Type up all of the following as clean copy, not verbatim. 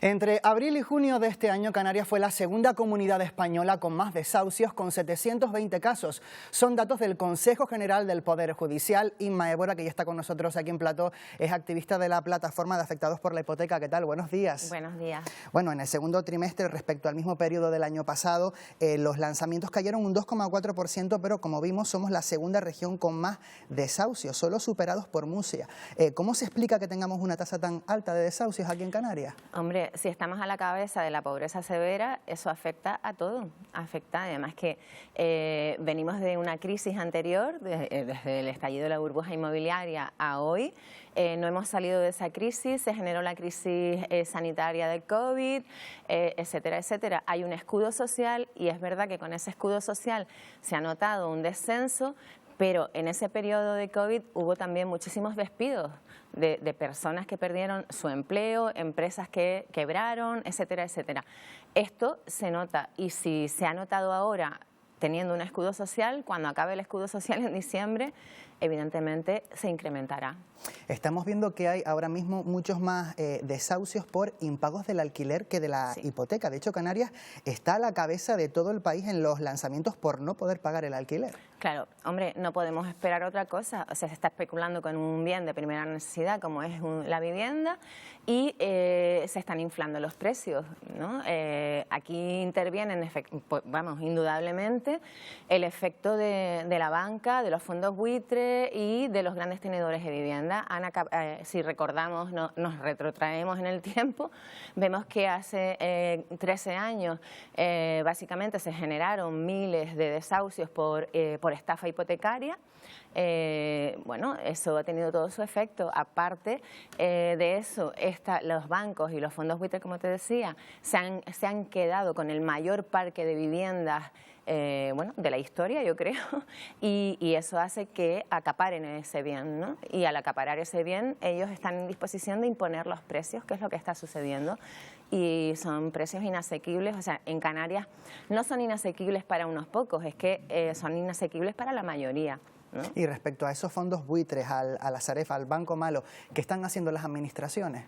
Entre abril y junio de este año, Canarias fue la segunda comunidad española con más desahucios, con 720 casos. Son datos del Consejo General del Poder Judicial. Inma Évora, que ya está con nosotros aquí en plató, es activista de la plataforma de afectados por la hipoteca. ¿Qué tal? Buenos días. Buenos días. Bueno, en el segundo trimestre, respecto al mismo periodo del año pasado, los lanzamientos cayeron un 2,4%, pero como vimos, somos la segunda región con más desahucios, solo superados por Murcia. ¿Cómo se explica que tengamos una tasa tan alta de desahucios aquí en Canarias? Hombre, si estamos a la cabeza de la pobreza severa, eso afecta a todo. Afecta, además que venimos de una crisis anterior, desde el estallido de la burbuja inmobiliaria a hoy. No hemos salido de esa crisis, se generó la crisis sanitaria del COVID, etcétera, etcétera. Hay un escudo social y es verdad que con ese escudo social se ha notado un descenso, pero en ese periodo de COVID hubo también muchísimos despidos de personas que perdieron su empleo, empresas que quebraron, etcétera, etcétera. Esto se nota, y si se ha notado ahora teniendo un escudo social, cuando acabe el escudo social en diciembre, evidentemente se incrementará. Estamos viendo que hay ahora mismo muchos más desahucios por impagos del alquiler que de la hipoteca. De hecho, Canarias está a la cabeza de todo el país en los lanzamientos por no poder pagar el alquiler. Claro, hombre, no podemos esperar otra cosa. O sea, se está especulando con un bien de primera necesidad como es la vivienda y se están inflando los precios, ¿no? Aquí intervienen, indudablemente, el efecto de la banca, de los fondos buitre y de los grandes tenedores de vivienda. Si recordamos, nos retrotraemos en el tiempo, vemos que hace 13 años básicamente se generaron miles de desahucios por estafa hipotecaria. Bueno, eso ha tenido todo su efecto. Aparte de eso, los bancos y los fondos buitre, como te decía, se han quedado con el mayor parque de viviendas de la historia, yo creo, y eso hace que acaparen ese bien, ¿no? Y al acaparar ese bien, ellos están en disposición de imponer los precios, que es lo que está sucediendo, y son precios inasequibles. O sea, en Canarias no son inasequibles para unos pocos, es que son inasequibles para la mayoría, ¿no? Y respecto a esos fondos buitres, a la Sareb, al Banco Malo, ¿qué están haciendo las administraciones?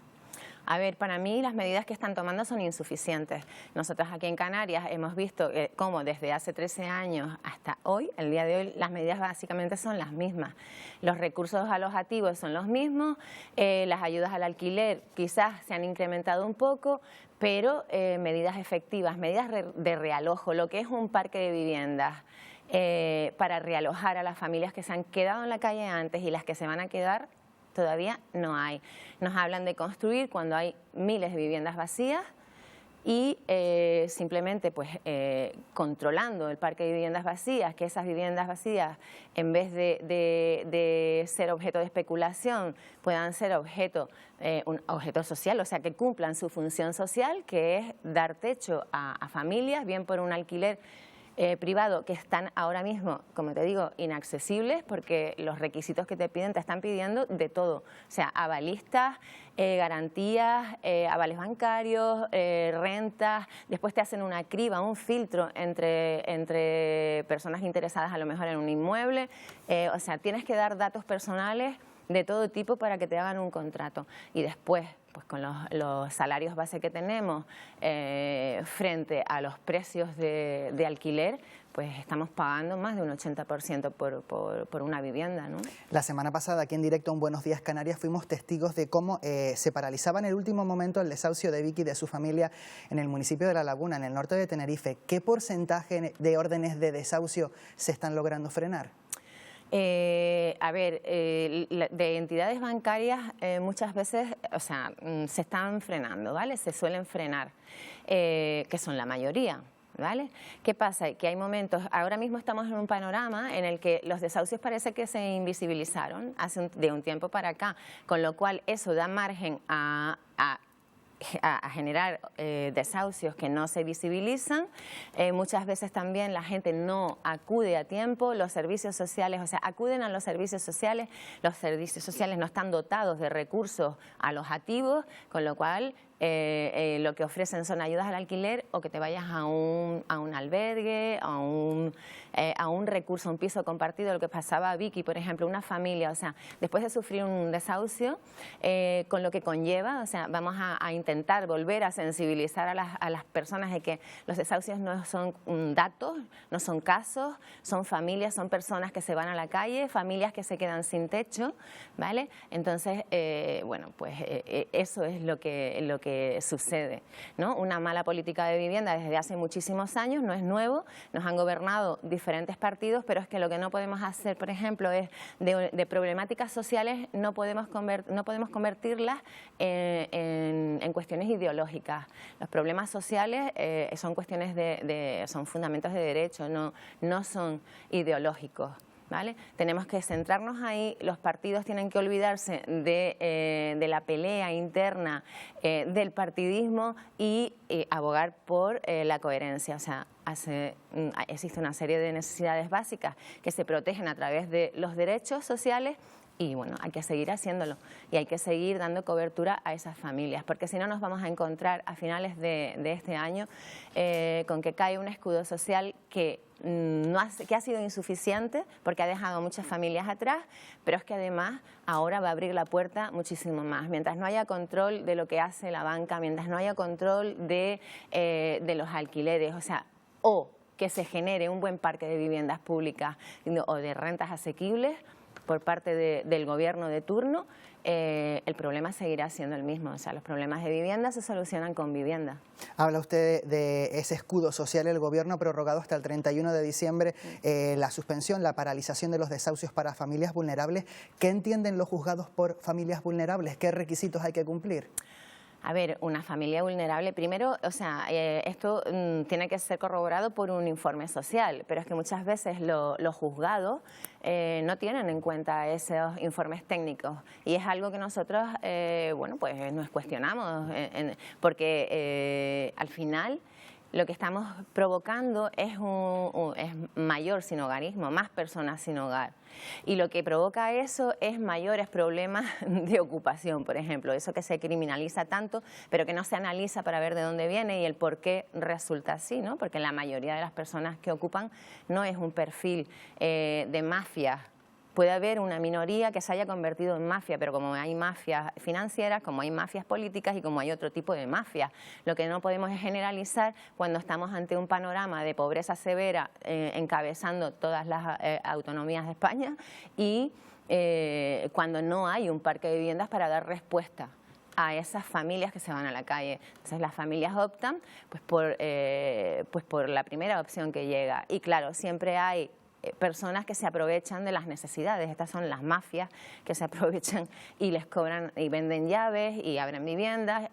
A ver, para mí las medidas que están tomando son insuficientes. Nosotros aquí en Canarias hemos visto cómo desde hace 13 años hasta hoy, el día de hoy, las medidas básicamente son las mismas. Los recursos alojativos son los mismos, las ayudas al alquiler quizás se han incrementado un poco, pero medidas efectivas, medidas de realojo, lo que es un parque de viviendas para realojar a las familias que se han quedado en la calle antes y las que se van a quedar, todavía no hay. Nos hablan de construir cuando hay miles de viviendas vacías y simplemente controlando el parque de viviendas vacías, que esas viviendas vacías, en vez de ser objeto de especulación, puedan ser un objeto social, o sea, que cumplan su función social, que es dar techo a familias, bien por un alquiler privado, que están ahora mismo, como te digo, inaccesibles, porque los requisitos que te están pidiendo de todo, o sea, avalistas, garantías, avales bancarios, rentas, después te hacen una criba, un filtro entre personas interesadas a lo mejor en un inmueble, o sea, tienes que dar datos personales de todo tipo para que te hagan un contrato. Y después, pues con los salarios base que tenemos frente a los precios de alquiler, pues estamos pagando más de un 80% por una vivienda, ¿no? La semana pasada, aquí en directo en Buenos Días Canarias, fuimos testigos de cómo se paralizaba en el último momento el desahucio de Vicky y de su familia en el municipio de La Laguna, en el norte de Tenerife. ¿Qué porcentaje de órdenes de desahucio se están logrando frenar? De entidades bancarias muchas veces, o sea, se están frenando, ¿vale? Se suelen frenar, que son la mayoría, ¿vale? ¿Qué pasa? Que hay momentos, ahora mismo estamos en un panorama en el que los desahucios parece que se invisibilizaron de un tiempo para acá, con lo cual eso da margen a generar desahucios que no se visibilizan. Muchas veces también la gente no acude a tiempo, los servicios sociales, o sea, acuden a los servicios sociales no están dotados de recursos alojativos, con lo cual lo que ofrecen son ayudas al alquiler o que te vayas a un albergue, a un recurso, a un piso compartido. Lo que pasaba a Vicky, por ejemplo, una familia, o sea, después de sufrir un desahucio, con lo que conlleva, o sea, vamos a intentar volver a sensibilizar a las personas de que los desahucios no son datos, no son casos, son familias, son personas que se van a la calle, familias que se quedan sin techo, ¿vale? Entonces, bueno, pues eso es lo que sucede, ¿no? Una mala política de vivienda desde hace muchísimos años, no es nuevo, nos han gobernado diferentes partidos, pero es que lo que no podemos hacer, por ejemplo, es de problemáticas sociales, no podemos convertirlas en cuestiones ideológicas. Los problemas sociales son cuestiones son fundamentos de derecho, no son ideológicos, ¿vale? Tenemos que centrarnos ahí, los partidos tienen que olvidarse de la pelea interna del partidismo y abogar por la coherencia. O sea, existe una serie de necesidades básicas que se protegen a través de los derechos sociales. Y bueno, hay que seguir haciéndolo y hay que seguir dando cobertura a esas familias, porque si no nos vamos a encontrar a finales de este año con que cae un escudo social que ha sido insuficiente porque ha dejado muchas familias atrás, pero es que además ahora va a abrir la puerta muchísimo más. Mientras no haya control de lo que hace la banca, mientras no haya control de los alquileres, o sea, o que se genere un buen parque de viviendas públicas o de rentas asequibles por parte del gobierno de turno, el problema seguirá siendo el mismo. O sea, los problemas de vivienda se solucionan con vivienda. Habla usted de ese escudo social. El gobierno ha prorrogado hasta el 31 de diciembre la suspensión, la paralización de los desahucios para familias vulnerables. ¿Qué entienden los juzgados por familias vulnerables? ¿Qué requisitos hay que cumplir? A ver, una familia vulnerable, primero, o sea, esto tiene que ser corroborado por un informe social, pero es que muchas veces los juzgados no tienen en cuenta esos informes técnicos y es algo que nosotros, bueno, pues nos cuestionamos, porque al final lo que estamos provocando es mayor sinhogarismo, más personas sin hogar. Y lo que provoca eso es mayores problemas de ocupación, por ejemplo, eso que se criminaliza tanto, pero que no se analiza para ver de dónde viene y el por qué resulta así, ¿no? Porque la mayoría de las personas que ocupan no es un perfil de mafia. Puede haber una minoría que se haya convertido en mafia, pero como hay mafias financieras, como hay mafias políticas y como hay otro tipo de mafias, lo que no podemos es generalizar cuando estamos ante un panorama de pobreza severa encabezando todas las autonomías de España y cuando no hay un parque de viviendas para dar respuesta a esas familias que se van a la calle. Entonces las familias optan pues por la primera opción que llega y claro, siempre hay personas que se aprovechan de las necesidades. Estas son las mafias que se aprovechan y les cobran y venden llaves y abren viviendas,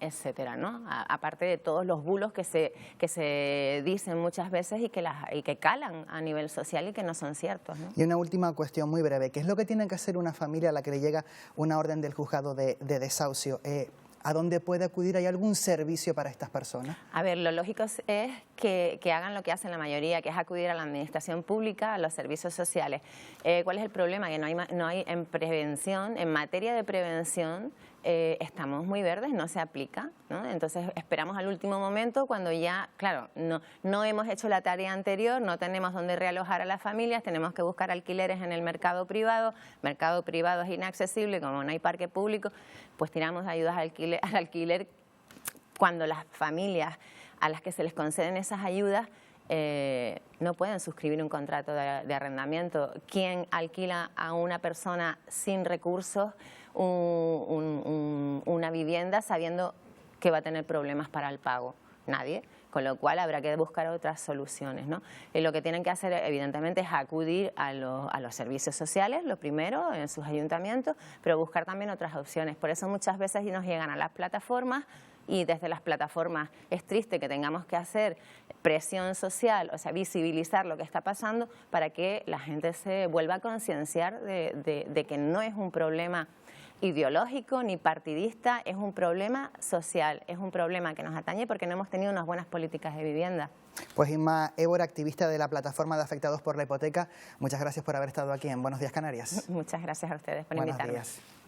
etcétera, ¿no? Aparte de todos los bulos que se dicen muchas veces y que calan a nivel social y que no son ciertos, ¿no? Y una última cuestión muy breve. ¿Qué es lo que tiene que hacer una familia a la que le llega una orden del juzgado de desahucio? ¿A dónde puede acudir? ¿Hay algún servicio para estas personas? A ver, lo lógico es que hagan lo que hacen la mayoría, que es acudir a la administración pública, a los servicios sociales. ¿Cuál es el problema? Que no hay en prevención, en materia de prevención, estamos muy verdes, no se aplica, ¿no? Entonces esperamos al último momento cuando ya, claro, no hemos hecho la tarea anterior, no tenemos dónde realojar a las familias, tenemos que buscar alquileres en el mercado privado es inaccesible, como no hay parque público, pues tiramos ayudas al alquiler cuando las familias a las que se les conceden esas ayudas no pueden suscribir un contrato de arrendamiento. ¿Quién alquila a una persona sin recursos una vivienda sabiendo que va a tener problemas para el pago? Nadie. Con lo cual habrá que buscar otras soluciones, ¿no? Y lo que tienen que hacer, evidentemente, es acudir a los servicios sociales, lo primero, en sus ayuntamientos, pero buscar también otras opciones. Por eso muchas veces nos llegan a las plataformas y desde las plataformas es triste que tengamos que hacer presión social, o sea, visibilizar lo que está pasando para que la gente se vuelva a concienciar de que no es un problema ideológico ni partidista, es un problema social, es un problema que nos atañe porque no hemos tenido unas buenas políticas de vivienda. Pues Inma Évora, activista de la Plataforma de Afectados por la Hipoteca, muchas gracias por haber estado aquí en Buenos Días Canarias. Muchas gracias a ustedes por Buenos invitarme. Días.